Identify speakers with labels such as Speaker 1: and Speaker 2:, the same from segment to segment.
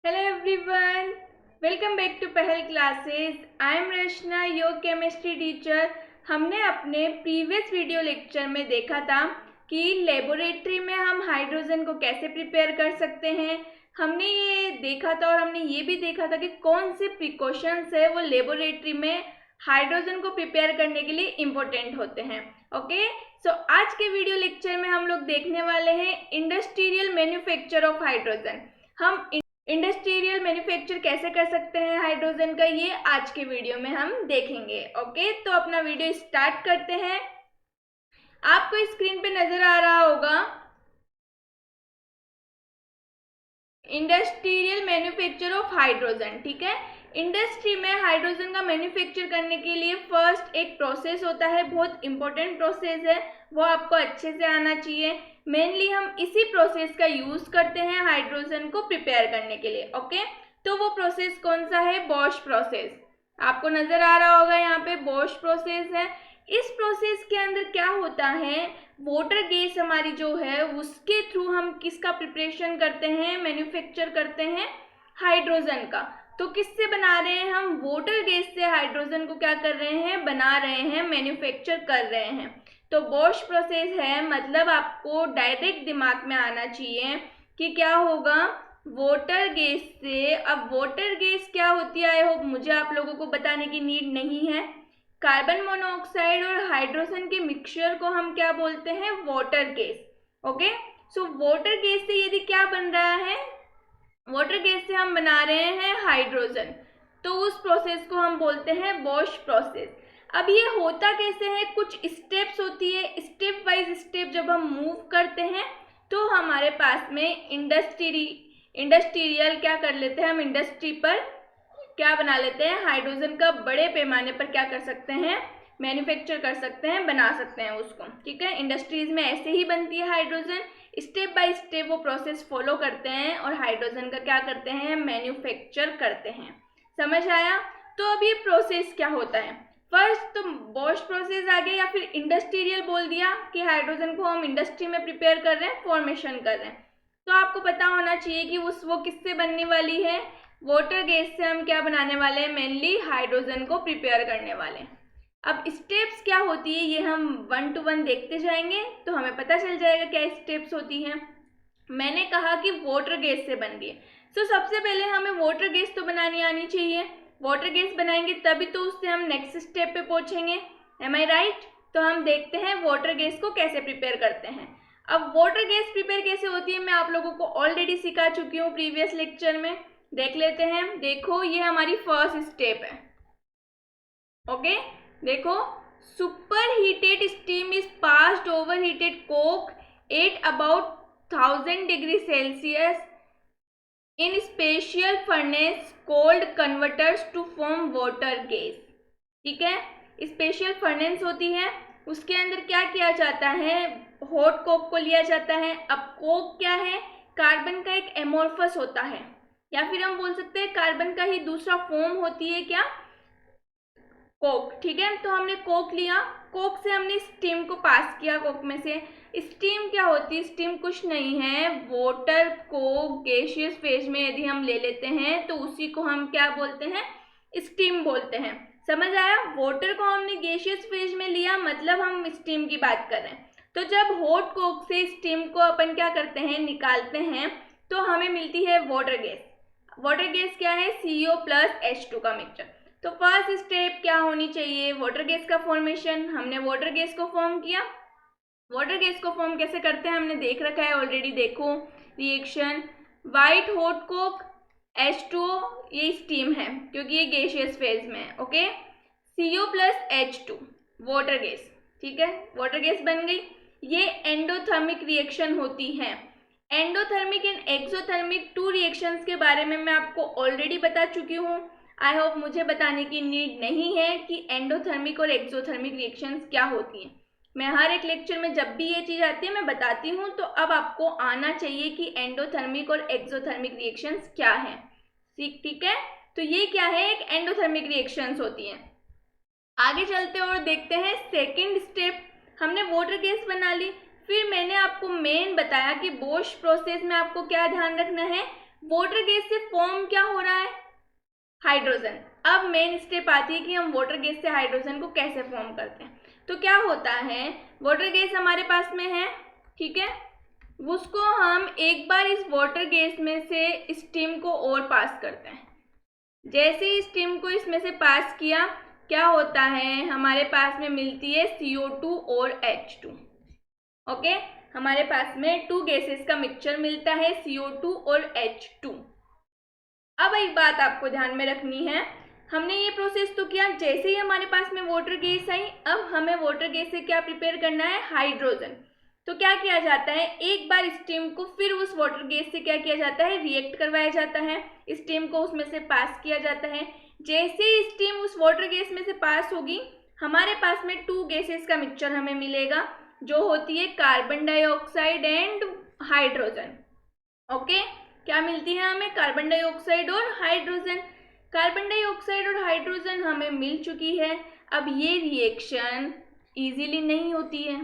Speaker 1: Hello everyone, welcome back to Pahal classes. I am Rachna, your chemistry teacher. हमने अपने previous video lecture में देखा था कि लेबोरेटरी में हम हाइड्रोजन को कैसे प्रिपेयर कर सकते हैं। हमने ये देखा था और हमने ये भी देखा था कि कौन से प्रिकॉशंस है वो लेबोरेटरी में हाइड्रोजन को प्रिपेयर करने के लिए इम्पोर्टेंट होते हैं। ओके, सो आज के वीडियो लेक्चर में हम लोग देखने वाले हैं इंडस्ट्रियल मैन्युफैक्चर ऑफ हाइड्रोजन। हम इंडस्ट्रियल मैन्युफैक्चर कैसे कर सकते हैं हाइड्रोजन का, ये आज के वीडियो में हम देखेंगे। ओके, तो अपना वीडियो स्टार्ट करते हैं। आपको स्क्रीन पे नजर आ रहा होगा इंडस्ट्रियल मैन्युफैक्चर ऑफ हाइड्रोजन। ठीक है, इंडस्ट्री में हाइड्रोजन का मैन्युफैक्चर करने के लिए फर्स्ट एक प्रोसेस होता है, बहुत इंपॉर्टेंट प्रोसेस है, वो आपको अच्छे से आना चाहिए। मेनली हम इसी प्रोसेस का यूज करते हैं हाइड्रोजन को प्रिपेयर करने के लिए। ओके, तो वो प्रोसेस कौन सा है? Bosch process. आपको नजर आ रहा होगा यहाँ पे बॉश प्रोसेस है। इस प्रोसेस के अंदर क्या होता है, वाटर गैस हमारी जो है उसके थ्रू हम किसका प्रिपरेशन करते हैं, मैन्युफैक्चर करते हैं हाइड्रोजन का। तो किससे बना रहे हैं हम? वाटर गैस से हाइड्रोजन को क्या कर रहे हैं, बना रहे हैं, मैन्युफैक्चर कर रहे हैं। तो बॉश प्रोसेस है, मतलब आपको डायरेक्ट दिमाग में आना चाहिए कि क्या होगा, वाटर गैस से। अब वाटर गैस क्या होती है, आई होप मुझे आप लोगों को बताने की नीड नहीं है। कार्बन मोनोऑक्साइड और हाइड्रोजन के मिक्सचर को हम क्या बोलते हैं? Water gas. Okay, so water gas से यदि क्या बन रहा है, वाटर गैस से हम बना रहे हैं हाइड्रोजन, तो उस प्रोसेस को हम बोलते हैं बॉश प्रोसेस। अब ये होता कैसे है, कुछ स्टेप्स होती है, स्टेप वाइज स्टेप जब हम मूव करते हैं तो हमारे पास में इंडस्ट्रियल क्या कर लेते हैं, हम इंडस्ट्री पर क्या बना लेते हैं, हाइड्रोजन का बड़े पैमाने पर क्या कर सकते हैं, मैन्युफैक्चर कर सकते हैं, बना सकते हैं उसको। ठीक है, इंडस्ट्रीज में ऐसे ही बनती है हाइड्रोजन, स्टेप बाय स्टेप वो प्रोसेस फॉलो करते हैं और हाइड्रोजन का क्या करते हैं, मैन्युफैक्चर करते हैं। समझ आया? तो अब ये प्रोसेस क्या होता है, फर्स्ट तो बॉश प्रोसेस आ गया या फिर इंडस्ट्रियल बोल दिया कि हाइड्रोजन को हम इंडस्ट्री में प्रिपेयर कर रहे हैं, फॉर्मेशन कर रहे हैं। तो आपको पता होना चाहिए कि वो किससे बनने वाली है, वाटर गैस से हम क्या बनाने वाले हैं, मेनली हाइड्रोजन को प्रिपेयर करने वाले हैं। अब स्टेप्स क्या होती है ये हम 1 to 1 देखते जाएंगे तो हमें पता चल जाएगा क्या स्टेप्स होती हैं। मैंने कहा कि वाटर गैस से बन रही है, तो सबसे पहले हमें वाटर गैस तो बनानी आनी चाहिए। वाटर गैस बनाएंगे तभी तो उससे हम नेक्स्ट स्टेप पे पहुंचेंगे। एम आई राइट? तो हम देखते हैं वाटर गैस को कैसे प्रिपेयर करते हैं। अब वाटर गैस प्रिपेयर कैसे होती है मैं आप लोगों को ऑलरेडी सिखा चुकी हूँ प्रीवियस लेक्चर में, देख लेते हैं। देखो ये हमारी फर्स्ट स्टेप है। ओके, देखो, super heated steam is passed over heated coke at about 1000 degree Celsius in special furnace called converters to form water gas. ठीक है, स्पेशल फर्नेस होती है, उसके अंदर क्या किया जाता है, हॉट कोक को लिया जाता है। अब कोक क्या है, कार्बन का एक एमोर्फस होता है, या फिर हम बोल सकते हैं कार्बन का ही दूसरा फॉर्म होती है क्या, कोक। ठीक है, तो हमने कोक लिया, कोक से हमने स्टीम को पास किया, कोक में से स्टीम क्या होती है, स्टीम कुछ नहीं है, वाटर को गैसियस फेज में यदि हम ले लेते हैं तो उसी को हम क्या बोलते हैं, स्टीम बोलते हैं। समझ आया? वाटर को हमने गैसियस फेज में लिया, मतलब हम स्टीम की बात कर रहे हैं। तो जब हॉट कोक से स्टीम को अपन क्या करते हैं, निकालते हैं, तो हमें मिलती है वाटर गैस। वाटर गैस क्या है, CO प्लस H2 का मिक्सचर। तो फर्स्ट स्टेप क्या होनी चाहिए, वाटर गैस का फॉर्मेशन। हमने वाटर गैस को फॉर्म किया। वाटर गैस को फॉर्म कैसे करते हैं हमने देख रखा है ऑलरेडी। देखो reaction, white hot Coke H2O, ये स्टीम है क्योंकि ये गैसियस फेज में है। Okay, CO plus H2 water gas. ठीक है, वाटर गैस बन गई। ये एंडोथर्मिक रिएक्शन होती है। एंडोथर्मिक एंड एक्सोथर्मिक 2 रिएक्शंस के बारे में मैं आपको ऑलरेडी बता चुकी हूँ। आई होप मुझे बताने की नीड नहीं है कि एंडोथर्मिक और एक्सोथर्मिक रिएक्शंस क्या होती हैं। मैं हर एक लेक्चर में जब भी ये चीज़ आती है मैं बताती हूँ, तो अब आपको आना चाहिए कि एंडोथर्मिक और एक्सोथर्मिक रिएक्शंस क्या हैं। ठीक है, तो ये क्या है, एक एंडोथर्मिक रिएक्शंस होती हैं। आगे चलते और देखते हैं सेकेंड स्टेप। हमने वाटर गैस बना ली, फिर मैंने आपको मेन बताया कि बॉश प्रोसेस में आपको क्या ध्यान रखना है, वाटर गैस से फॉर्म क्या हो रहा है? हाइड्रोजन। अब मेन स्टेप आती है कि हम वाटर गैस से हाइड्रोजन को कैसे फॉर्म करते हैं। तो क्या होता है, वाटर गैस हमारे पास में है, ठीक है, उसको हम एक बार इस वाटर गैस में से स्टीम को और पास करते हैं। जैसे ही स्टीम को इसमें से पास किया, क्या होता है, हमारे पास में मिलती है CO2 और H2। ओके, हमारे पास में 2 गैसेस का मिक्सचर मिलता है, CO2 और H2। अब एक बात आपको ध्यान में रखनी है, हमने ये प्रोसेस तो किया, जैसे ही हमारे पास में वाटर गैस आई, अब हमें वाटर गैस से क्या प्रिपेयर करना है? हाइड्रोजन। तो क्या किया जाता है, एक बार स्टीम को फिर उस वाटर गैस से क्या किया जाता है? रिएक्ट करवाया जाता है, स्टीम को उसमें से पास किया जाता है। जैसे ही स्टीम उस वाटर गैस में से पास होगी, हमारे पास में 2 गैसेस का मिक्सचर हमें मिलेगा, जो होती है carbon dioxide and hydrogen. Okay, क्या मिलती है हमें? कार्बन डाइऑक्साइड और हाइड्रोजन। कार्बन डाइऑक्साइड और हाइड्रोजन हमें मिल चुकी है। अब ये रिएक्शन इजीली नहीं होती है,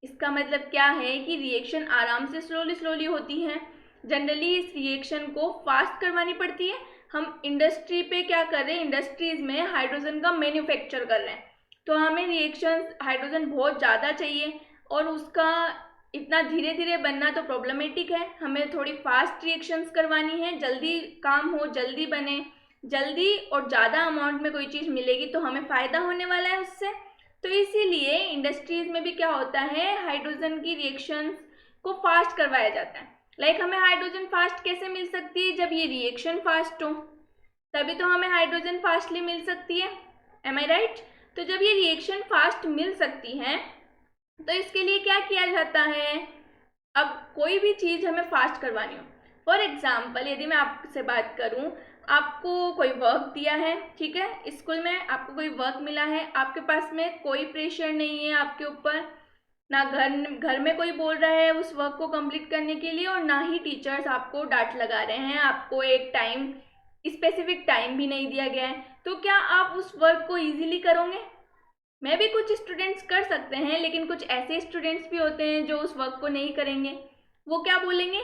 Speaker 1: इसका मतलब क्या है कि रिएक्शन आराम से स्लोली होती है। जनरली इस रिएक्शन को फास्ट करवानी पड़ती है। हम इंडस्ट्री पे क्या कर रहे हैं, इंडस्ट्रीज में हाइड्रोजन का मैन्युफैक्चर कर रहे हैं, तो हमें रिएक्शन हाइड्रोजन बहुत ज़्यादा चाहिए और उसका इतना धीरे धीरे बनना तो प्रॉब्लमेटिक है। हमें थोड़ी फास्ट रिएक्शंस करवानी है, जल्दी काम हो, जल्दी बने, जल्दी और ज़्यादा अमाउंट में कोई चीज़ मिलेगी तो हमें फ़ायदा होने वाला है उससे। तो इसीलिए इंडस्ट्रीज में भी क्या होता है, हाइड्रोजन की रिएक्शंस को फास्ट करवाया जाता है। लाइक हमें हाइड्रोजन फास्ट कैसे मिल सकती है? जब ये रिएक्शन फास्ट हो, तभी तो हमें हाइड्रोजन फास्टली मिल सकती है। एम आई राइट? तो जब ये रिएक्शन फास्ट मिल सकती है, तो इसके लिए क्या किया जाता है, अब कोई भी चीज़ हमें फास्ट करवानी हो, फॉर एग्जाम्पल यदि मैं आपसे बात करूं, आपको कोई वर्क दिया है, ठीक है, स्कूल में आपको कोई वर्क मिला है, आपके पास में कोई प्रेशर नहीं है आपके ऊपर, ना घर में कोई बोल रहा है उस वर्क को कंप्लीट करने के लिए, और ना ही टीचर्स आपको डांट लगा रहे हैं, आपको एक टाइम, स्पेसिफिक टाइम भी नहीं दिया गया है, तो क्या आप उस वर्क को ईजिली करोगे? मैं भी कुछ स्टूडेंट्स कर सकते हैं, लेकिन कुछ ऐसे स्टूडेंट्स भी होते हैं जो उस वर्क को नहीं करेंगे। वो क्या बोलेंगे,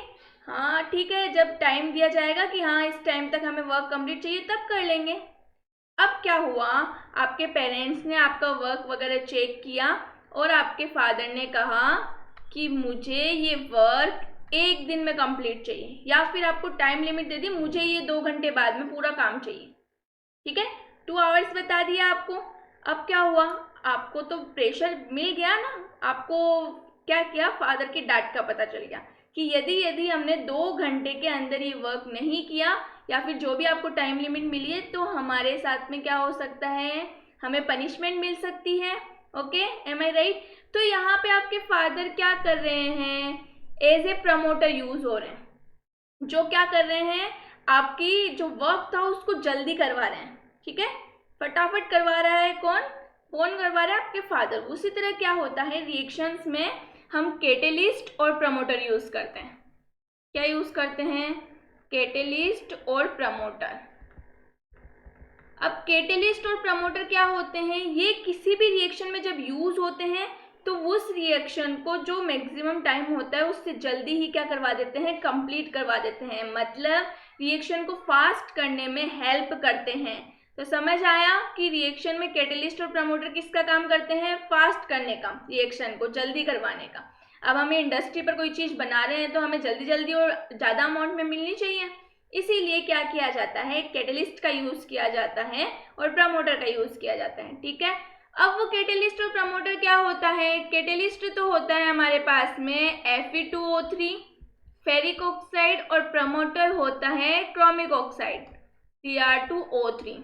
Speaker 1: हाँ ठीक है, जब टाइम दिया जाएगा कि हाँ इस टाइम तक हमें वर्क कंप्लीट चाहिए तब कर लेंगे। अब क्या हुआ, आपके पेरेंट्स ने आपका वर्क वगैरह चेक किया और आपके फादर ने कहा कि मुझे ये वर्क 1 दिन में कंप्लीट चाहिए, या फिर आपको टाइम लिमिट दे दी, मुझे ये 2 घंटे बाद में पूरा काम चाहिए, ठीक है, 2 आवर्स बता दिया आपको। अब क्या हुआ, आपको तो प्रेशर मिल गया ना, आपको क्या किया, फादर की डांट का पता चल गया कि यदि हमने 2 घंटे के अंदर ये वर्क नहीं किया, या फिर जो भी आपको टाइम लिमिट मिली है, तो हमारे साथ में क्या हो सकता है, हमें पनिशमेंट मिल सकती है। ओके, एम आई राइट? तो यहाँ पे आपके फादर क्या कर रहे हैं, एज ए प्रमोटर यूज हो रहे हैं, जो क्या कर रहे हैं, आपकी जो वर्क था उसको जल्दी करवा रहे हैं, ठीक है, फटाफट करवा रहा है, कौन करवा रहा है, आपके फादर। उसी तरह क्या होता है, रिएक्शंस में हम कैटेलिस्ट और प्रमोटर यूज करते हैं। क्या यूज करते हैं, कैटेलिस्ट और प्रमोटर। अब कैटेलिस्ट और प्रमोटर क्या होते हैं, ये किसी भी रिएक्शन में जब यूज होते हैं तो उस रिएक्शन को जो मैक्सिमम टाइम होता है उससे जल्दी ही क्या करवा देते हैं, कंप्लीट करवा देते हैं, मतलब रिएक्शन को फास्ट करने में हेल्प करते हैं। तो समझ आया कि रिएक्शन में कैटेलिस्ट और प्रमोटर किसका काम करते हैं, फास्ट करने का, रिएक्शन को जल्दी करवाने का। अब हमें इंडस्ट्री पर कोई चीज़ बना रहे हैं तो हमें जल्दी जल्दी और ज़्यादा अमाउंट में मिलनी चाहिए, इसीलिए क्या किया जाता है, कैटेलिस्ट का यूज़ किया जाता है और प्रमोटर का यूज़ किया जाता है, ठीक है। अब वो कैटेलिस्ट और प्रमोटर क्या होता है, कैटेलिस्ट तो होता है हमारे पास में Fe2O3 फेरिक ऑक्साइड, और प्रमोटर होता है क्रोमिक ऑक्साइड Cr2O3।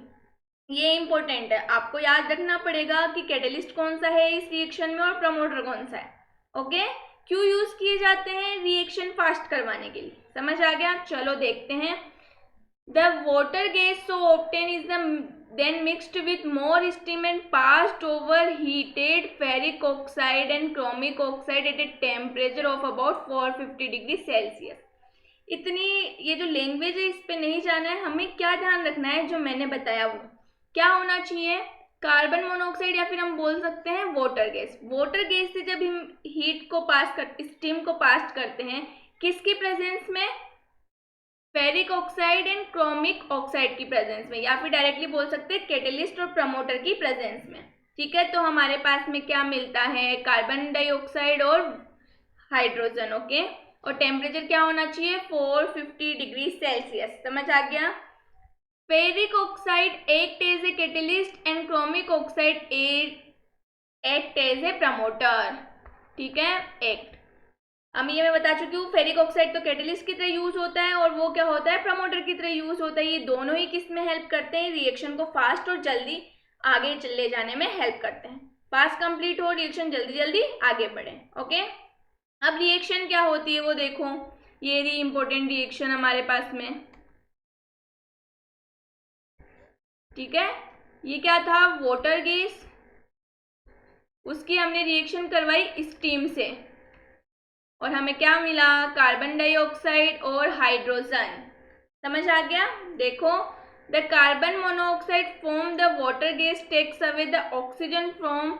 Speaker 1: ये इंपॉर्टेंट है, आपको याद रखना पड़ेगा कि कैटेलिस्ट कौन सा है इस रिएक्शन में और प्रमोटर कौन सा है। ओके, क्यों यूज किए जाते हैं, रिएक्शन फास्ट करवाने के लिए। समझ आ गया, चलो देखते हैं। The water gas so obtained is then mixed with more steam and passed over heated ferric oxide and chromic oxide at a temperature of about 450 degree Celsius. इतनी ये जो लैंग्वेज है इस पे नहीं जाना है, हमें क्या ध्यान रखना है, जो मैंने बताया वो क्या होना चाहिए, कार्बन मोनोऑक्साइड, या फिर हम बोल सकते हैं वाटर गैस। वाटर गैस से जब हम हीट को पास कर, स्टीम को पास करते हैं, किसकी प्रेजेंस में, ferric oxide and chromic oxide की प्रेजेंस में, या फिर डायरेक्टली बोल सकते हैं कैटेलिस्ट और प्रमोटर की प्रेजेंस में। ठीक है, तो हमारे पास में क्या मिलता है, कार्बन डाइऑक्साइड और हाइड्रोजन। ओके, और टेम्परेचर क्या होना चाहिए, 450 डिग्री सेल्सियस। समझ आ गया। Ferric oxide act as a catalyst and chromic oxide act as a promoter. ठीक है, एक्ट अब ये मैं बता चुकी हूँ, फेरिक ऑक्साइड तो कैटेलिस्ट की तरह यूज होता है और वो क्या होता है, प्रमोटर की तरह यूज होता है। ये दोनों ही किस में हेल्प करते हैं, रिएक्शन को फास्ट और जल्दी आगे ले जाने में हेल्प करते हैं। फास्ट कंप्लीट हो, रिएक्शन जल्दी जल्दी आगे बढ़े। ओके, अब रिएक्शन क्या होती है वो देखो, ये रही इंपॉर्टेंट रिएक्शन हमारे पास में। ठीक है, ये क्या था, वाटर गैस, उसकी हमने रिएक्शन करवाई स्टीम से और हमें क्या मिला, कार्बन डाइऑक्साइड और हाइड्रोजन। समझ आ गया। देखो, the carbon monoxide form the water gas takes away the oxygen from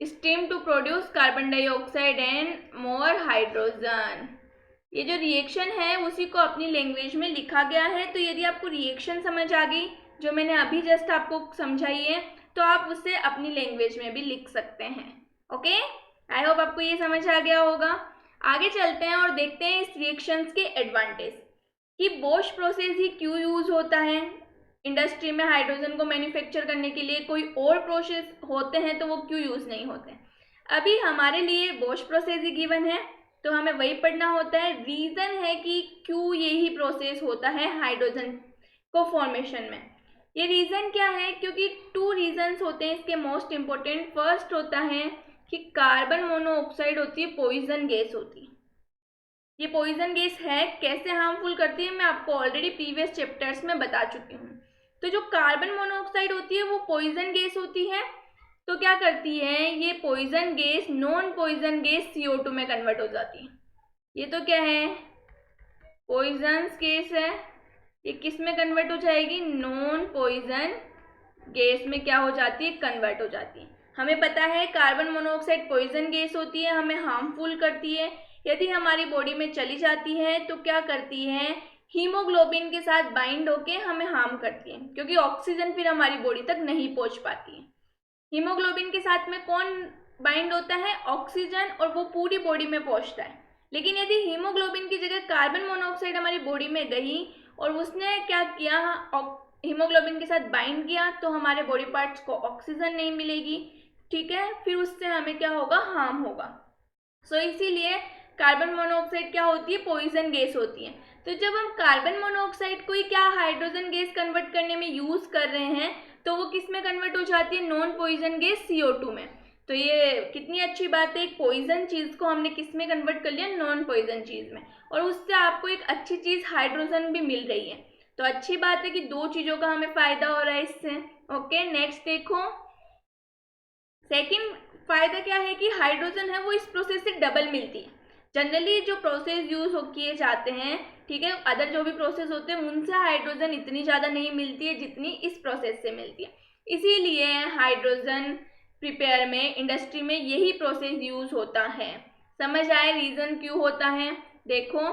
Speaker 1: steam to produce carbon dioxide and more hydrogen. ये जो रिएक्शन है उसी को अपनी लैंग्वेज में लिखा गया है। तो यदि आपको रिएक्शन समझ आ गई जो मैंने अभी जस्ट आपको समझाई है, तो आप उसे अपनी लैंग्वेज में भी लिख सकते हैं। ओके, आई होप आपको ये समझ आ गया होगा। आगे चलते हैं और देखते हैं इस रिएक्शंस के एडवांटेज कि बोश प्रोसेस ही क्यों यूज होता है इंडस्ट्री में हाइड्रोजन को मैन्युफैक्चर करने के लिए। कोई और प्रोसेस होते हैं तो वो क्यों यूज नहीं होते। अभी हमारे लिए बोश प्रोसेस ही गिवन है तो हमें वही पढ़ना होता है। रीजन है कि क्यों यही प्रोसेस होता है हाइड्रोजन को फॉर्मेशन में। ये रीजन क्या है, क्योंकि 2 रीजन्स होते हैं इसके मोस्ट इम्पोर्टेंट। फर्स्ट होता है कि कार्बन मोनोऑक्साइड होती है पॉइजन गैस होती है। ये पॉइजन गैस है, कैसे हार्मफुल करती है मैं आपको ऑलरेडी प्रीवियस चैप्टर्स में बता चुकी हूँ। तो जो कार्बन मोनोऑक्साइड होती है वो पॉइजन गैस होती है, तो क्या करती है ये poison gas non poison gas CO2 में कन्वर्ट हो जाती है। ये तो क्या है, पॉइजन गैस है, ये किस में कन्वर्ट हो जाएगी, नॉन पॉइजन गैस में क्या हो जाती है, कन्वर्ट हो जाती है। हमें पता है कार्बन मोनोऑक्साइड पॉइजन गैस होती है, हमें हार्मफुल करती है। यदि हमारी बॉडी में चली जाती है तो क्या करती है, हीमोग्लोबिन के साथ बाइंड होके हमें हार्म करती है, क्योंकि ऑक्सीजन फिर हमारी बॉडी तक नहीं पहुंच पाती है। हीमोग्लोबिन के साथ में कौन बाइंड होता है, ऑक्सीजन, और वो पूरी बॉडी में पहुंचता है। लेकिन यदि हीमोग्लोबिन की जगह कार्बन मोनोऑक्साइड हमारी बॉडी में गई और उसने क्या किया, हीमोग्लोबिन के साथ बाइंड किया, तो हमारे बॉडी पार्ट्स को ऑक्सीजन नहीं मिलेगी। ठीक है, फिर उससे हमें क्या होगा, हार्म होगा। सो इसीलिए कार्बन मोनोऑक्साइड क्या होती है, पॉइजन गैस होती है। तो जब हम कार्बन मोनोऑक्साइड को ही क्या हाइड्रोजन गैस कन्वर्ट करने में यूज कर रहे हैं, तो वो किस में कन्वर्ट हो जाती है, नॉन पॉइजन गैस CO2 में। तो ये कितनी अच्छी बात है, एक पॉइजन चीज को हमने किस में कन्वर्ट कर लिया, नॉन पॉइजन चीज में, और उससे आपको एक अच्छी चीज हाइड्रोजन भी मिल रही है। तो अच्छी बात है कि 2 चीजों का हमें फायदा हो रहा है इससे। ओके, नेक्स्ट देखो, सेकंड फायदा क्या है कि हाइड्रोजन है वो इस प्रोसेस से डबल मिलती है। जनरली जो प्रोसेस यूज किए जाते हैं, ठीक है, अदर जो भी प्रोसेस होते हैं उनसे हाइड्रोजन इतनी ज़्यादा नहीं मिलती है जितनी इस प्रोसेस से मिलती है। इसीलिए हाइड्रोजन प्रिपेयर में इंडस्ट्री में यही प्रोसेस यूज होता है। समझ आए रीज़न क्यों होता है। देखो,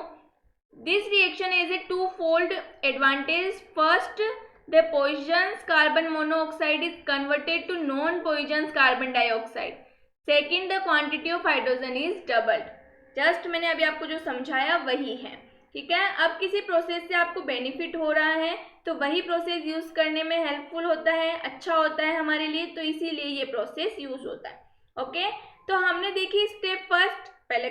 Speaker 1: this reaction is a 2-fold advantage. First, the poisonous carbon monoxide is converted to non-poisonous carbon dioxide. Second, the quantity of hydrogen is doubled. Just मैंने अभी आपको जो समझाया वही है। ठीक है, अब किसी प्रोसेस से आपको बेनिफिट हो रहा है तो वही प्रोसेस यूज करने में हेल्पफुल होता है, अच्छा होता है हमारे लिए, तो इसीलिए ये प्रोसेस यूज होता है। ओके, तो हमने देखी स्टेप फर्स्ट, पहले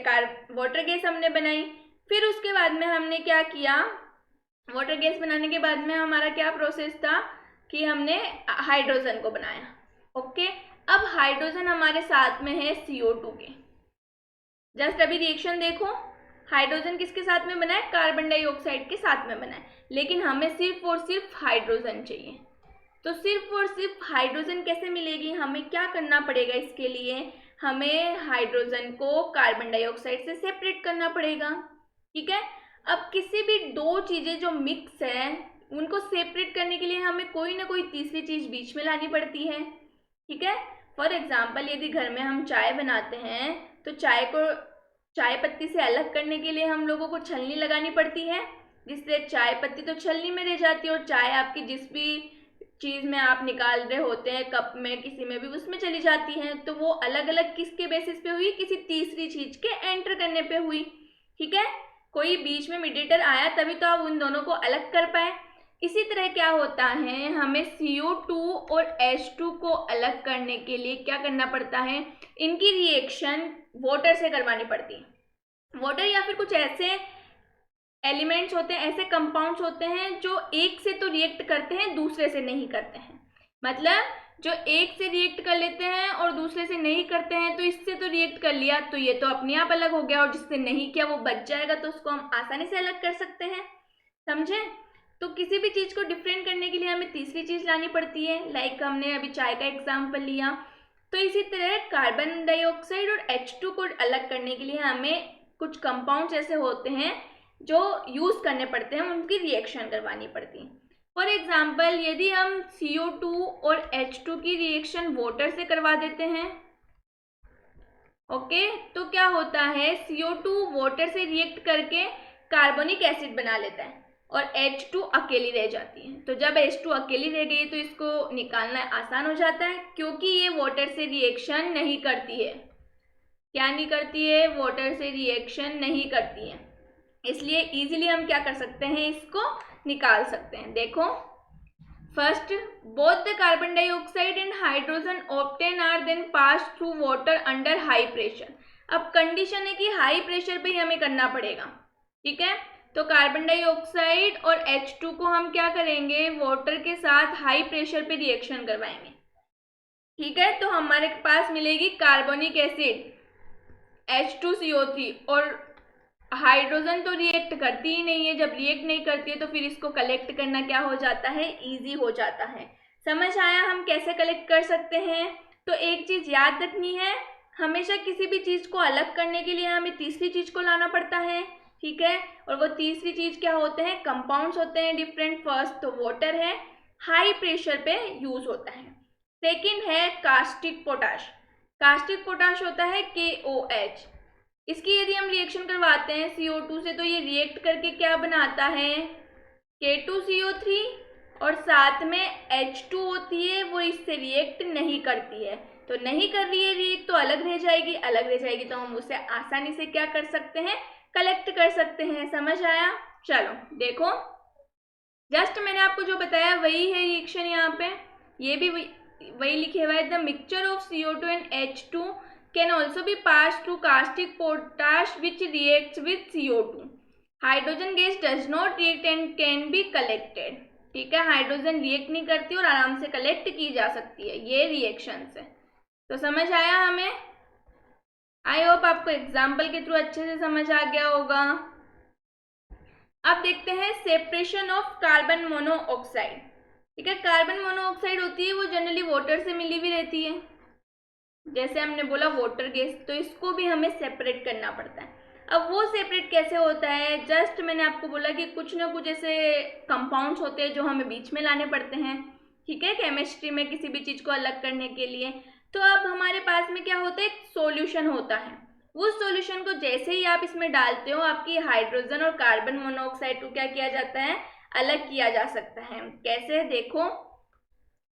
Speaker 1: वाटर गैस हमने बनाई, फिर उसके बाद में हमने क्या किया, वाटर गैस बनाने के बाद में हमारा क्या प्रोसेस था कि हमने हाइड्रोजन को बनाया। ओके, अब हाइड्रोजन हमारे साथ में है CO2 के। जस्ट अभी रिएक्शन देखो, हाइड्रोजन किसके साथ में बना है, कार्बन डाइऑक्साइड के साथ में बना है, लेकिन हमें सिर्फ और सिर्फ हाइड्रोजन चाहिए। तो सिर्फ और सिर्फ हाइड्रोजन कैसे मिलेगी, हमें क्या करना पड़ेगा, इसके लिए हमें हाइड्रोजन को कार्बन डाइऑक्साइड से सेपरेट करना पड़ेगा। ठीक है, अब किसी भी 2 चीज़ें जो मिक्स है उनको सेपरेट करने के लिए हमें कोई ना कोई तीसरी चीज़ बीच में लानी पड़ती है। ठीक है, फॉर एग्जाम्पल यदि घर में हम चाय बनाते हैं तो चाय को चाय पत्ती से अलग करने के लिए हम लोगों को छलनी लगानी पड़ती है, जिससे चाय पत्ती तो छलनी में रह जाती है और चाय आपकी जिस भी चीज़ में आप निकाल रहे होते हैं, कप में किसी में भी, उसमें चली जाती हैं। तो वो अलग अलग किसके बेसिस पे हुई? किसी तीसरी चीज़ के एंटर करने पे हुई। ठीक है, कोई बीच में मीडिएटर आया तभी तो आप उन दोनों को अलग कर पाए। इसी तरह क्या होता है, हमें CO2 और H2 को अलग करने के लिए क्या करना पड़ता है? इनकी रिएक्शन वाटर से करवानी पड़ती है। वाटर या फिर कुछ ऐसे एलिमेंट्स होते हैं, ऐसे कंपाउंड्स होते हैं जो एक से तो रिएक्ट करते हैं, दूसरे से नहीं करते हैं। मतलब जो एक से रिएक्ट कर लेते हैं और दूसरे से नहीं करते हैं, तो इससे तो रिएक्ट कर लिया तो ये तो अपने आप अलग हो गया, और जिससे नहीं किया वो बच जाएगा, तो उसको हम आसानी से अलग कर सकते हैं। समझे? तो किसी भी चीज़ को डिफरेंट करने के लिए हमें तीसरी चीज़ लानी पड़ती है। लाइक हमने अभी चाय का एग्जाम्पल लिया, तो इसी तरह कार्बन डाइऑक्साइड और H2 को अलग करने के लिए हमें कुछ कंपाउंड्स ऐसे होते हैं जो यूज़ करने पड़ते हैं, उनकी रिएक्शन करवानी पड़ती है। फॉर एग्जाम्पल, यदि हम CO2 और H2 की रिएक्शन वाटर से करवा देते हैं, ओके, तो क्या होता है, CO2 वाटर से रिएक्ट करके कार्बोनिक एसिड बना लेता है और H2 अकेली रह जाती है। तो जब H2 अकेली रह गई तो इसको निकालना आसान हो जाता है, क्योंकि ये वाटर से रिएक्शन नहीं करती है। क्या नहीं करती है? वाटर से रिएक्शन नहीं करती है, इसलिए इजीली हम क्या कर सकते हैं, इसको निकाल सकते हैं। देखो, first, both the carbon dioxide and hydrogen obtain are then pass through water under high pressure. अब कंडीशन है कि हाई प्रेशर पे ही हमें करना पड़ेगा। ठीक है, तो कार्बन डाइऑक्साइड और H2 को हम क्या करेंगे, वाटर के साथ हाई प्रेशर पे रिएक्शन करवाएंगे। ठीक है, तो हमारे पास मिलेगी कार्बोनिक एसिड H2CO3, और हाइड्रोजन तो रिएक्ट करती ही नहीं है। जब रिएक्ट नहीं करती है तो फिर इसको कलेक्ट करना क्या हो जाता है, इजी हो जाता है। समझ आया हम कैसे कलेक्ट कर सकते हैं? तो एक चीज याद रखनी है, हमेशा किसी भी चीज को अलग करने के लिए हमें तीसरी चीज को लाना पड़ता है। ठीक है, और वो तीसरी चीज क्या होते हैं, कंपाउंड्स होते हैं डिफरेंट। फर्स्ट तो वाटर है, हाई प्रेशर पे यूज होता है। सेकेंड है कास्टिक पोटाश। कास्टिक पोटाश होता है KOH। इसकी यदि हम रिएक्शन करवाते हैं CO2 से, तो ये रिएक्ट करके क्या बनाता है, K2CO3, और साथ में H2 होती है, वो इससे रिएक्ट नहीं करती है। तो नहीं कर रही है रिएक्ट, तो अलग रह जाएगी, अलग रह जाएगी तो हम उसे आसानी से क्या कर सकते हैं, कलेक्ट कर सकते हैं। समझ आया? चलो देखो, जस्ट मैंने आपको जो बताया वही है रिएक्शन। यहाँ पे ये भी वही लिखे हुआ है, the mixture of CO2 and H2 can also be passed through caustic potash which reacts with CO2. Hydrogen gas does not react and can be collected. ठीक है, हाइड्रोजन रिएक्ट नहीं करती और आराम से कलेक्ट की जा सकती है ये रिएक्शन से। तो समझ आया हमें? आई होप आपको एग्जाम्पल के थ्रू अच्छे से समझ आ गया होगा। अब देखते हैं सेपरेशन ऑफ कार्बन मोनोऑक्साइड। ठीक है, कार्बन मोनोऑक्साइड होती है वो जनरली वाटर से मिली हुई रहती है, जैसे हमने बोला वाटर गैस, तो इसको भी हमें सेपरेट करना पड़ता है। अब वो सेपरेट कैसे होता है, जस्ट मैंने आपको बोला कि कुछ ना कुछ ऐसे कंपाउंड्स होते हैं जो हमें बीच में लाने पड़ते हैं। ठीक है, केमिस्ट्री में किसी भी चीज़ को अलग करने के लिए। तो अब हमारे पास में क्या होता है, एक सॉल्यूशन होता है। उस सॉल्यूशन को जैसे ही आप इसमें डालते हो, आपकी हाइड्रोजन और कार्बन मोनोऑक्साइड को क्या किया जाता है, अलग किया जा सकता है। कैसे, देखो,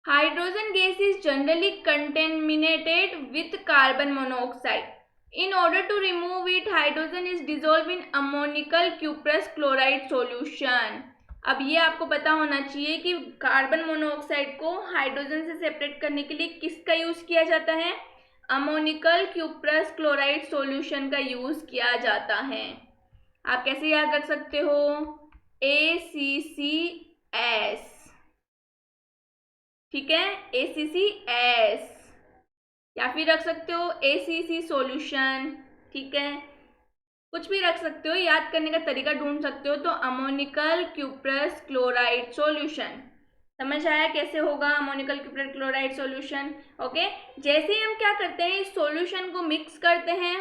Speaker 1: hydrogen gas is generally contaminated with carbon monoxide. In order to remove it, hydrogen is dissolved in ammonical cuprous chloride solution. अब ये आपको पता होना चाहिए कि कार्बन मोनोऑक्साइड को हाइड्रोजन से सेपरेट करने के लिए किसका यूज किया जाता है, अमोनिकल क्यूप्रस क्लोराइड सॉल्यूशन का यूज किया जाता है। आप कैसे याद रख सकते हो, ACCS। ठीक है, ACCS, या फिर रख सकते हो ACC सॉल्यूशन। ठीक है, कुछ भी रख सकते हो, याद करने का तरीका ढूंढ सकते हो। तो अमोनिकल क्यूप्रस क्लोराइड सॉल्यूशन, समझ आया कैसे होगा ammoniacal cuprous chloride solution? Okay, जैसे ही हम क्या करते हैं, इस सॉल्यूशन को मिक्स करते हैं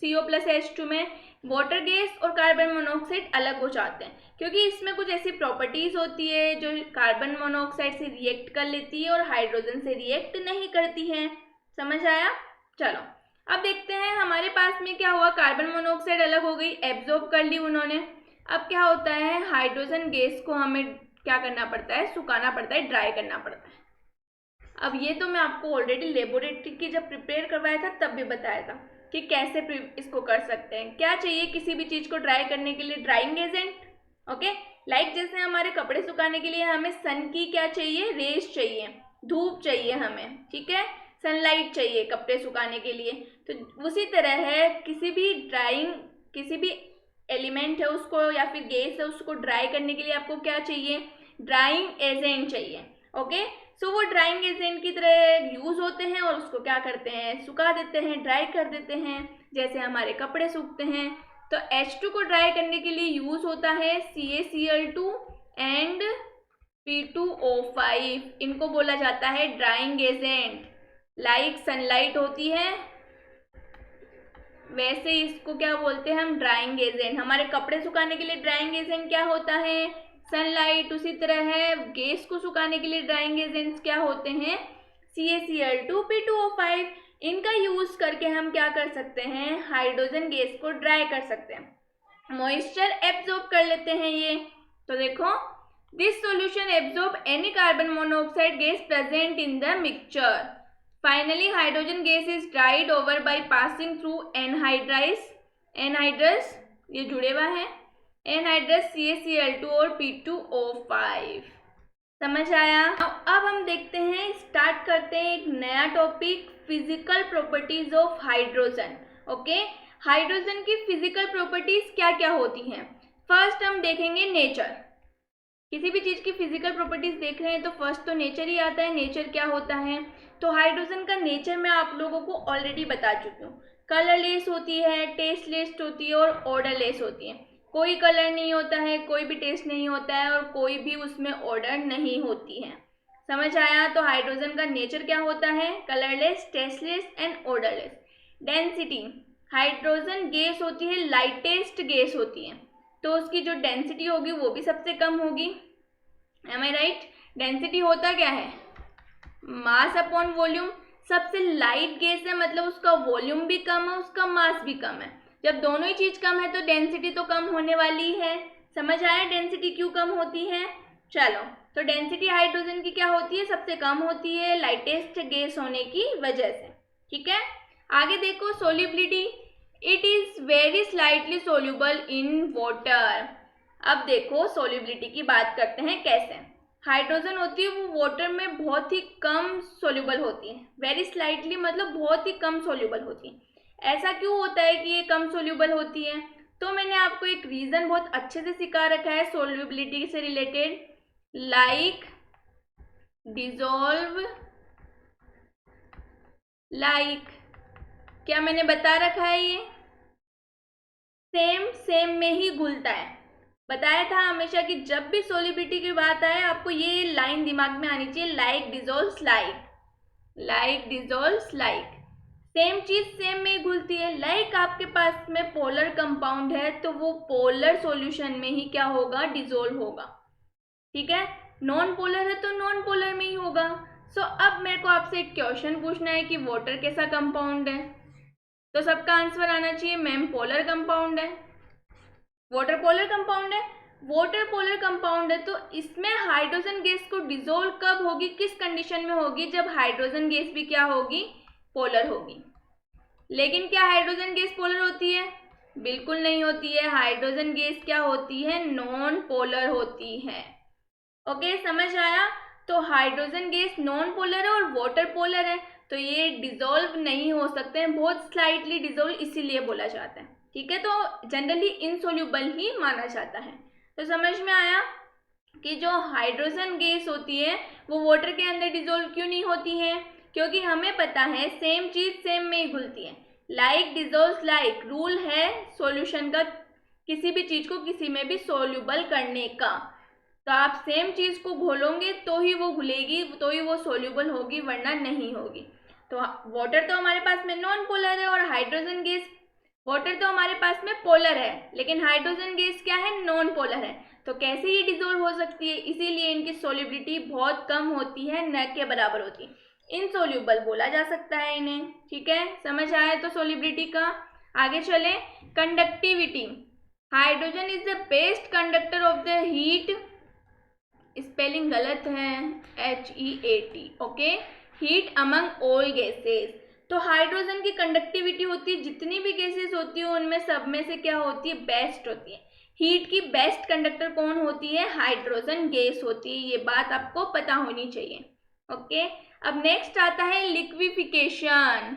Speaker 1: CO+H2 में, वाटर गैस और कार्बन मोनोऑक्साइड अलग हो जाते हैं, क्योंकि इसमें कुछ ऐसी प्रॉपर्टीज होती है जो कार्बन मोनोऑक्साइड से रिएक्ट कर लेती है और हाइड्रोजन से रिएक्ट नहीं करती है। समझ आया? चलो अब देखते हैं हमारे पास में क्या हुआ, कार्बन मोनोऑक्साइड अलग हो गई, एब्जॉर्ब कर ली उन्होंने। अब क्या होता है, हाइड्रोजन गैस को हमें क्या करना पड़ता है, सुखाना पड़ता है, ड्राई करना पड़ता है। अब ये तो मैं आपको ऑलरेडी लेबोरेटरी की जब प्रिपेयर करवाया था तब भी बताया था कि कैसे इसको कर सकते हैं। क्या चाहिए किसी भी चीज़ को ड्राई करने के लिए, ड्राइंग एजेंट। ओके, लाइक जैसे हमारे कपड़े सुखाने के लिए हमें सन की क्या चाहिए, रेस चाहिए, धूप चाहिए हमें, ठीक है, सनलाइट चाहिए कपड़े सुखाने के लिए। तो उसी तरह है, किसी भी ड्राइंग, किसी भी एलिमेंट है उसको या फिर गैस है उसको ड्राई करने के लिए आपको क्या चाहिए, ड्राइंग एजेंट चाहिए। ओके, सो वो ड्राइंग एजेंट की तरह यूज़ होते हैं और उसको क्या करते हैं, सुखा देते हैं, ड्राई कर देते हैं, जैसे हमारे कपड़े सूखते हैं। तो H2 को ड्राई करने के लिए यूज़ होता है CaCl2 एंड P2O5। इनको बोला जाता है ड्राइंग एजेंट। लाइक सनलाइट होती है वैसे इसको क्या बोलते हैं हम, ड्राइंग एजेंट। हमारे कपड़े सुखाने के लिए ड्राइंग एजेंट क्या होता है, सनलाइट। उसी तरह है, गैस को सुखाने के लिए ड्राइंग एजेंट्स क्या होते हैं, CaCl2 P2O5। इनका यूज करके हम क्या कर सकते हैं, हाइड्रोजन गैस को ड्राई कर सकते हैं, मॉइस्चर एब्जॉर्ब कर लेते हैं ये। तो देखो, this solution absorb any carbon monoxide gas present in the mixture. Finally hydrogen gas is dried over by passing through anhydrous, ये जुड़े हुआ है, एनहाइड्रस CaCl2 और P2O5। समझ आया। अब हम देखते हैं, स्टार्ट करते हैं एक नया topic, physical properties of hydrogen. Okay, hydrogen की फिजिकल प्रॉपर्टीज क्या क्या होती हैं। फर्स्ट हम देखेंगे नेचर। किसी भी चीज़ की फिजिकल प्रॉपर्टीज देख रहे हैं तो फर्स्ट तो नेचर ही आता है। नेचर क्या होता है, तो हाइड्रोजन का नेचर मैं आप लोगों को ऑलरेडी बता चुकी हूँ। कलरलेस होती है, टेस्टलेस होती है और ऑर्डरलेस होती है। कोई कलर नहीं होता है, कोई भी टेस्ट नहीं होता है और कोई भी उसमें ऑर्डर नहीं होती है। समझ आया। तो हाइड्रोजन का नेचर क्या होता है, colourless, tasteless and odourless. Density, hydrogen gas होती है, लाइटेस्ट गैस होती है, तो उसकी जो डेंसिटी होगी वो भी सबसे कम होगी। एम आई राइट। डेंसिटी होता क्या है, मास अपॉन वॉल्यूम। सबसे लाइट गैस है मतलब उसका वॉल्यूम भी कम है, उसका मास भी कम है। जब दोनों ही चीज कम है तो डेंसिटी तो कम होने वाली है। समझ आया डेंसिटी क्यों कम होती है। चलो, तो डेंसिटी हाइड्रोजन की क्या होती है, सबसे कम होती है, लाइटेस्ट गैस होने की वजह से। ठीक है, आगे देखो, solubility, it is very slightly soluble in water. अब देखो सोल्यूबिलिटी की बात करते हैं, कैसे हाइड्रोजन होती है वो वाटर में बहुत ही कम सोल्यूबल होती है। वेरी स्लाइटली मतलब बहुत ही कम सोल्यूबल होती है। ऐसा क्यों होता है कि ये कम सोल्यूबल होती है, तो मैंने आपको एक रीज़न बहुत अच्छे से सिखा रखा है सोल्यूबिलिटी से रिलेटेड, लाइक डिजोल्व, लाइक क्या मैंने बता रखा है, ये सेम सेम में ही घुलता है। बताया था हमेशा कि जब भी सोल्यूबिलिटी की बात आए आपको ये लाइन दिमाग में आनी चाहिए, like dissolves like, like dissolves like. Same चीज सेम में घुलती है। लाइक आपके पास में पोलर कंपाउंड है तो वो पोलर सॉल्यूशन में ही क्या होगा, डिजोल्व होगा। ठीक है, नॉन पोलर है तो नॉन पोलर में ही होगा। सो अब मेरे को आपसे एक क्वेश्चन पूछना है कि वाटर कैसा कंपाउंड है, तो सबका आंसर आना चाहिए मैम पोलर कंपाउंड है, वाटर पोलर कंपाउंड है। वाटर पोलर कंपाउंड है तो इसमें हाइड्रोजन गैस को डिसोल्व कब होगी, किस कंडीशन में होगी, जब हाइड्रोजन गैस भी क्या होगी, पोलर होगी। लेकिन क्या हाइड्रोजन गैस पोलर होती है, बिल्कुल नहीं होती है। हाइड्रोजन गैस क्या होती है, नॉन पोलर होती है। ओके, समझ आया। तो हाइड्रोजन गैस नॉन पोलर है और वाटर पोलर है, तो ये डिसॉल्व नहीं हो सकते हैं, बहुत स्लाइटली डिसॉल्व इसीलिए बोला जाता है। ठीक है, तो जनरली इनसोल्यूबल ही माना जाता है। तो समझ में आया कि जो हाइड्रोजन गैस होती है वो वाटर के अंदर डिसॉल्व क्यों नहीं होती है, क्योंकि हमें पता है सेम चीज सेम में ही घुलती है। लाइक डिसॉल्व्स लाइक, रूल है सॉल्यूशन का, किसी भी चीज को किसी में भी सोल्यूबल करने का। तो आप सेम चीज को घोलोगे तो ही वो घुलेगी, तो ही वो सोल्यूबल होगी, वरना नहीं होगी। तो वाटर तो हमारे पास में नॉन पोलर है और हाइड्रोजन गैस, वाटर तो हमारे पास में पोलर है लेकिन हाइड्रोजन गैस क्या है, नॉन पोलर है। तो कैसे ये डिसॉल्व हो सकती है, इसीलिए इनकी सोल्यूबिलिटी बहुत कम होती है, न के बराबर होती है। इनसोल्यूबल बोला जा सकता है इन्हें। ठीक है, समझ आया तो सोल्यूबिलिटी का। आगे चले, conductivity, hydrogen is the best conductor of the heat, spelling गलत है, HEAT, okay, heat among all gases. तो हाइड्रोजन की कंडक्टिविटी होती है, जितनी भी गैसेस होती है उनमें सब में से क्या होती है, बेस्ट होती है। हीट की बेस्ट कंडक्टर कौन होती है, हाइड्रोजन गैस होती है, ये बात आपको पता होनी चाहिए। ओके, अब नेक्स्ट आता है लिक्विफिकेशन।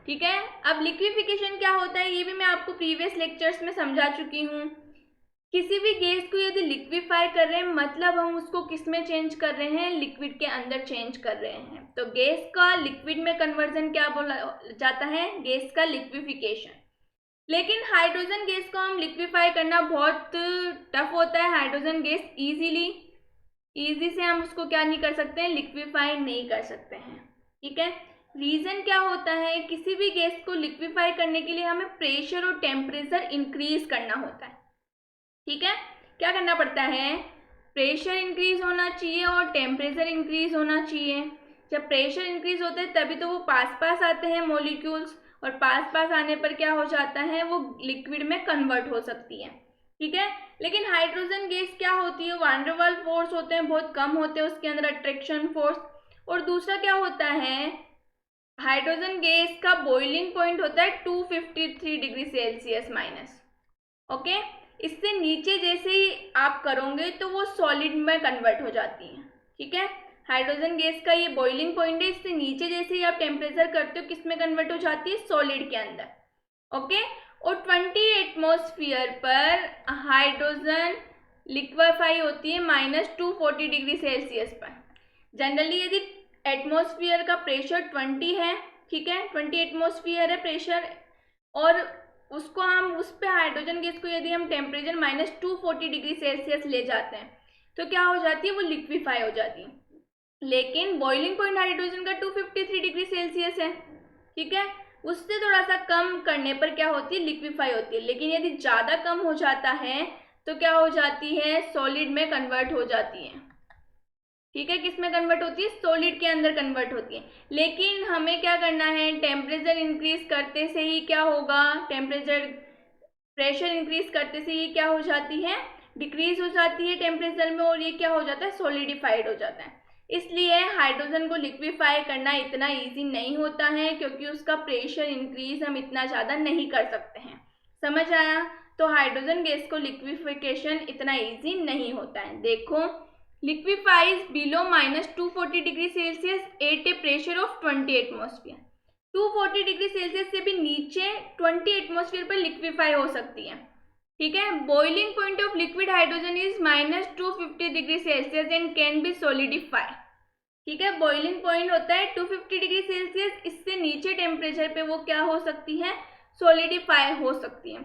Speaker 1: ठीक है, अब लिक्विफिकेशन क्या होता है ये भी मैं आपको प्रीवियस लेक्चर्स में समझा चुकी हूँ। किसी भी गैस को यदि लिक्विफाई कर रहे हैं मतलब हम उसको किस में चेंज कर रहे हैं, लिक्विड के अंदर चेंज कर रहे हैं। तो गैस का लिक्विड में कन्वर्जन क्या बोला जाता है, गैस का लिक्विफिकेशन। लेकिन हाइड्रोजन गैस को हम लिक्विफाई करना बहुत टफ होता है। हाइड्रोजन गैस इजी से हम उसको क्या नहीं कर सकते हैं, लिक्विफाई नहीं कर सकते हैं। ठीक है, रीजन क्या होता है, किसी भी गैस को लिक्विफाई करने के लिए हमें प्रेशर और टेम्परेचर इंक्रीज करना होता है। ठीक है, क्या करना पड़ता है, प्रेशर इंक्रीज होना चाहिए और टेम्परेचर इंक्रीज होना चाहिए। जब प्रेशर इंक्रीज होता है तभी तो वो पास पास आते हैं मॉलिक्यूल्स, और पास पास आने पर क्या हो जाता है, वो लिक्विड में कन्वर्ट हो सकती है। ठीक है, लेकिन हाइड्रोजन गैस क्या होती है, वान डेर वाल्स फोर्स होते हैं बहुत कम होते हैं उसके अंदर, अट्रैक्शन फोर्स। और दूसरा क्या होता है, हाइड्रोजन गैस का बॉइलिंग पॉइंट होता है 253 डिग्री सेल्सियस माइनस। ओके, इससे नीचे जैसे ही आप करोगे तो वो सॉलिड में कन्वर्ट हो जाती है। ठीक है, हाइड्रोजन गैस का ये बॉइलिंग पॉइंट है, इससे नीचे जैसे ही आप टेम्परेचर करते हो किस में कन्वर्ट हो जाती है, सॉलिड के अंदर। ओके, और 20 एटमॉस्फेयर पर हाइड्रोजन लिक्विफाई होती है -240 डिग्री सेल्सियस पर। जनरली यदि एटमॉस्फेयर का प्रेशर 20 है, ठीक है, 20 एटमॉस्फेयर है प्रेशर, और उसको हम उस पे हाइड्रोजन गैस को यदि हम टेम्परेचर -240 डिग्री सेल्सियस ले जाते हैं तो क्या हो जाती है, वो लिक्विफाई हो जाती है। लेकिन बॉइलिंग पॉइंट हाइड्रोजन का 253 डिग्री सेल्सियस है। ठीक है, उससे थोड़ा सा कम करने पर क्या होती है, लिक्विफाई होती है। लेकिन यदि ज़्यादा कम हो जाता है तो क्या हो जाती है, सॉलिड में कन्वर्ट हो जाती है। ठीक है, किस में कन्वर्ट होती है, सॉलिड के अंदर कन्वर्ट होती है। लेकिन हमें क्या करना है, टेम्परेचर इंक्रीज करते से ही क्या होगा, टेम्परेचर प्रेशर इंक्रीज करते से ये क्या हो जाती है, डिक्रीज हो जाती है टेम्परेचर में, और ये क्या हो जाता है, सॉलिडिफाइड हो जाता है। इसलिए हाइड्रोजन को लिक्विफाई करना इतना इजी नहीं होता है, क्योंकि उसका प्रेशर इंक्रीज हम इतना ज़्यादा नहीं कर सकते हैं। समझ आया, तो हाइड्रोजन गैस को लिक्विफिकेशन इतना इजी नहीं होता है। देखो, liquefies below -240 degree Celsius at A pressure of 20 atmosphere. 240 degree Celsius से भी नीचे 20 एटमॉस्फेयर पर लिक्विफाई हो सकती है। ठीक है, boiling point of liquid hydrogen is -250 degree Celsius and can be solidify. ठीक है, बॉइलिंग पॉइंट होता है 250 डिग्री सेल्सियस, इससे नीचे टेम्परेचर पे वो क्या हो सकती है, सॉलिडिफाई हो सकती है।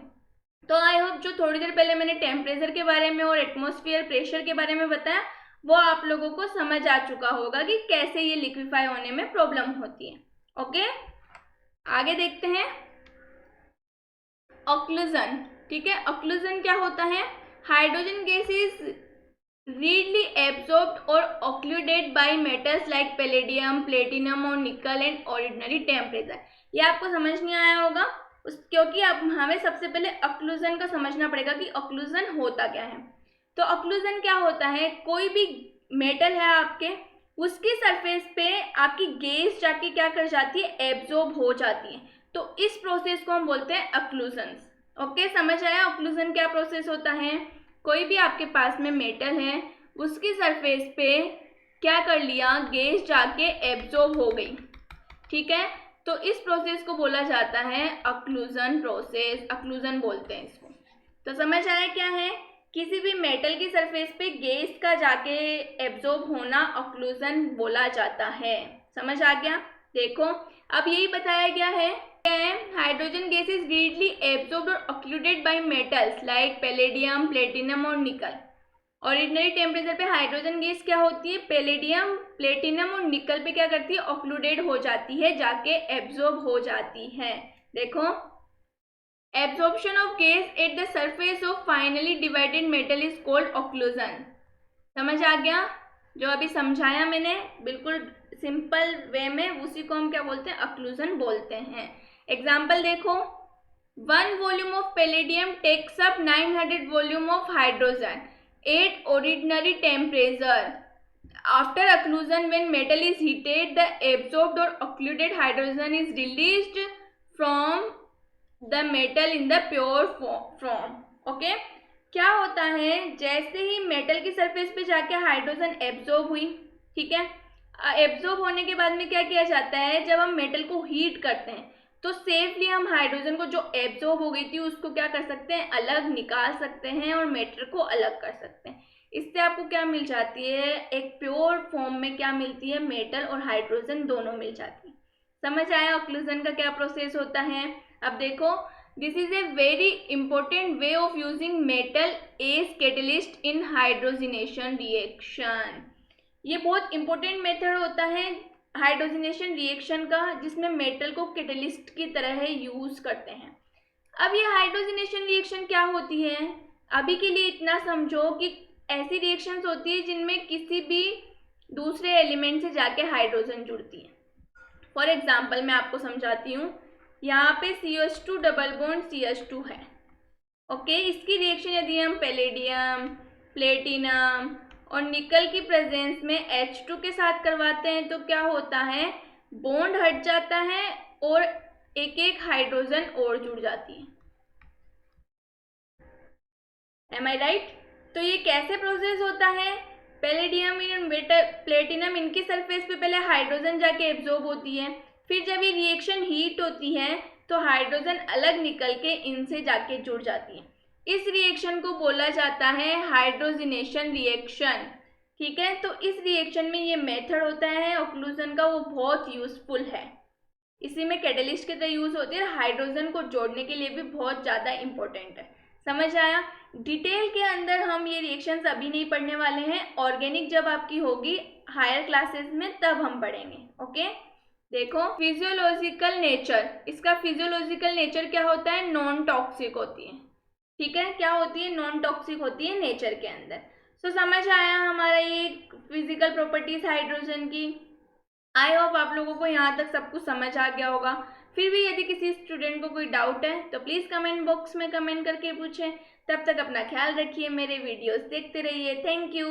Speaker 1: तो आई होप जो थोड़ी देर पहले मैंने टेम्परेचर के बारे में और एटमॉस्फेयर प्रेशर के बारे में बताया वो आप लोगों को समझ आ चुका होगा कि कैसे ये लिक्विफाई होने में प्रॉब्लम होती है। ओके, आगे देखते हैं ऑक्लूजन। ठीक है, ऑक्लूजन क्या होता है, hydrogen gas is readily absorbed और occluded by metals like palladium, platinum और निकल एंड ऑर्डिनरी टेम्परेचर। ये आपको समझ नहीं आया होगा क्योंकि अब हमें सबसे पहले ऑक्लूजन का समझना पड़ेगा कि ऑक्लूजन होता क्या है। तो ऑक्लूजन क्या होता है, कोई भी मेटल है आपके, उसकी सरफेस पे आपकी गैस जाके क्या कर जाती है, एब्जॉर्ब हो जाती है। तो इस प्रोसेस को हम बोलते हैं ऑक्लूजन। ओके, समझ आया ऑक्लूजन क्या प्रोसेस होता है, कोई भी आपके पास में मेटल है उसकी सरफेस पे क्या कर लिया, गैस जाके एब्जॉर्ब हो गई। ठीक है, तो इस प्रोसेस को बोला जाता है ऑक्लूजन प्रोसेस, ऑक्लूजन बोलते हैं इसको। तो समझ आया क्या है, किसी भी मेटल की सरफेस पे गैस का जाके एब्जॉर्ब होना ऑक्लूजन बोला जाता है। समझ आ गया, देखो अब यही बताया गया है, hydrogen gas is readily absorbed और occluded by metals like palladium, platinum और निकल। ऑर्डिनरी टेम्परेचर पे हाइड्रोजन गैस क्या होती है, पैलेडियम, प्लेटिनम और निकल पे क्या करती है, ऑक्लूडेड हो जाती है, जाके एब्जॉर्ब हो जाती है। देखो, absorption of gas at the surface of finally divided metal is called occlusion. समझ आ गया, जो अभी समझाया मैंने बिल्कुल सिंपल वे में, उसी को हम क्या बोलते हैं, ऑक्लूजन बोलते हैं। एग्जाम्पल देखो, 1 volume of palladium takes up 900 volume of hydrogen at ordinary temperature. After occlusion, when metal is heated, the absorbed or occluded hydrogen is released from the metal in the pure form. Okay, क्या होता है, जैसे ही metal की surface पे जाके hydrogen absorb हुई, ठीक है, एब्जॉर्ब होने के बाद में क्या किया जाता है, जब हम मेटल को हीट करते हैं तो सेफली हम हाइड्रोजन को जो एब्जॉर्ब हो गई थी उसको क्या कर सकते हैं, अलग निकाल सकते हैं और मेटल को अलग कर सकते हैं। इससे आपको क्या मिल जाती है, एक प्योर फॉर्म में क्या मिलती है, मेटल और हाइड्रोजन दोनों मिल जाती है। समझ आया ऑक्लूजन का क्या प्रोसेस होता है। अब देखो, this is a very important way of using metal as catalyst in hydrogenation reaction. ये बहुत इंपॉर्टेंट मेथड होता है हाइड्रोजनेशन रिएक्शन का, जिसमें मेटल को कैटलिस्ट की तरह यूज करते हैं। अब ये हाइड्रोजनेशन रिएक्शन क्या होती है, अभी के लिए इतना समझो कि ऐसी रिएक्शंस होती है जिनमें किसी भी दूसरे एलिमेंट से जाके हाइड्रोजन जुड़ती है। फॉर एग्जाम्पल मैं आपको समझाती हूँ, यहाँ पे CH2 डबल बॉन्ड CH2 है। ओके, इसकी रिएक्शन यदि हम पैलेडियम, प्लेटिनम और निकल की प्रेजेंस में H2 के साथ करवाते हैं तो क्या होता है, बॉन्ड हट जाता है और एक एक हाइड्रोजन और जुड़ जाती है। एम आई राइट। तो ये कैसे प्रोसेस होता है, पैलेडियम और प्लेटिनम, इनकी सरफेस पे पहले हाइड्रोजन जाके एब्जॉर्ब होती है, फिर जब ये रिएक्शन हीट होती है तो हाइड्रोजन अलग निकल के इनसे जाके जुड़ जाती है। इस रिएक्शन को बोला जाता है हाइड्रोजनेशन रिएक्शन। ठीक है, तो इस रिएक्शन में ये मेथड होता है ऑक्लूजन का, वो बहुत यूजफुल है। इसी में कैटलिस्ट की तरह यूज होती है, हाइड्रोजन को जोड़ने के लिए भी बहुत ज़्यादा इंपॉर्टेंट है। समझ आया। डिटेल के अंदर हम ये रिएक्शंस अभी नहीं पढ़ने वाले हैं, ऑर्गेनिक जब आपकी होगी हायर क्लासेस में तब हम पढ़ेंगे। ओके, देखो फिजियोलॉजिकल नेचर, इसका फिजियोलॉजिकल नेचर क्या होता है, नॉन टॉक्सिक होती है। ठीक है, क्या होती है, नॉन टॉक्सिक होती है नेचर के अंदर। सो समझ आया हमारा ये फिजिकल प्रॉपर्टीज हाइड्रोजन की। आई होप आप लोगों को यहाँ तक सब कुछ समझ आ गया होगा। फिर भी यदि किसी स्टूडेंट को कोई डाउट है तो प्लीज़ कमेंट बॉक्स में कमेंट करके पूछें। तब तक अपना ख्याल रखिए, मेरे वीडियोस देखते रहिए। Thank you.